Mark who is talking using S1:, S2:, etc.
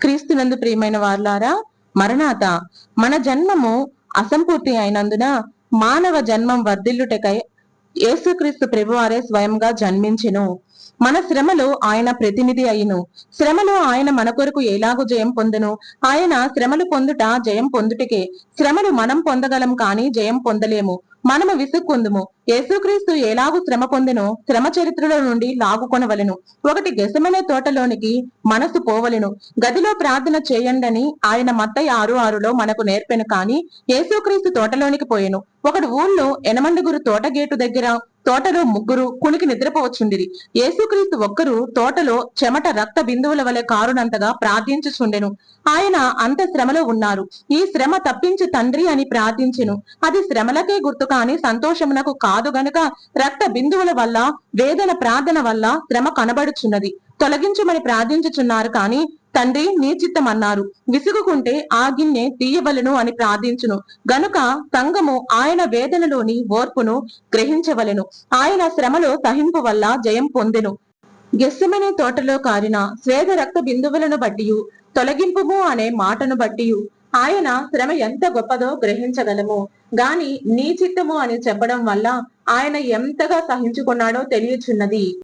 S1: క్రీస్తునందు ప్రియమైన వారులారా, మరణాత మన జన్మము అసంపూర్తి అయినందున మానవ జన్మం వర్ధిల్లుటకై యేసుక్రీస్తు ప్రభువారే స్వయంగా జన్మించెను. మన శ్రమలో ఆయన ప్రతినిధి అయ్యును. శ్రమలో ఆయన మన కొరకు ఎలాగూ జయం పొందెను. ఆయన శ్రమలు పొందుట జయం పొందుటకే. శ్రమలు మనం పొందగలం కాని జయం పొందలేము. మనము విసుక్కుందుము. యేసుక్రీస్తు ఎలాగు శ్రమ పొందెనో శ్రమ చరిత్రలో నుండి లాగుకొనవలెను. ఒకటి గెసెమనే తోటలోనికి మనసు పోవలెను. గదిలో ప్రార్థన చేయండని ఆయన మత్తయి 6:6లో మనకు నేర్పెను. కాని యేసుక్రీస్తు తోటలోనికి పోయెను. ఒకడు ఊళ్ళో ఎనమండుగురు తోట గేటు దగ్గర, తోటలో ముగ్గురు కునికి నిద్రపోవచ్చుండిరి. యేసుక్రీస్తు ఒక్కరు తోటలో చెమట రక్త బిందువుల వలె కారునంతగా ప్రార్థించుచుండెను. ఆయన అంత శ్రమలో ఉన్నారు. ఈ శ్రమ తప్పించు తండ్రి అని ప్రార్థించెను. అది శ్రమలకే గుర్తు కాని సంతోషమునకు కాదు గనుక రక్త బిందువుల వల్ల, వేదన ప్రార్థన వల్ల శ్రమ కనబడుచున్నది. తొలగించమని ప్రార్థించుచున్నారు కాని తండ్రి నీ చిత్తమన్నారు. విసుగుకుంటే ఆ గిన్నె తీయవలెను అని ప్రార్థించును గనుక సంఘము ఆయన వేదనలోని ఓర్పును గ్రహించవలెను. ఆయన శ్రమలో సహింపు వల్ల జయం పొందెను. గెస్సెమనే తోటలో కారిన స్వేద రక్త బిందువులను బట్టియు తొలగింపుము అనే మాటను బట్టియు ఆయన శ్రమ ఎంత గొప్పదో గ్రహించగలము. గాని నీ చిత్తము అని చెప్పడం వల్ల ఆయన ఎంతగా సహించుకున్నాడో తెలియచున్నది.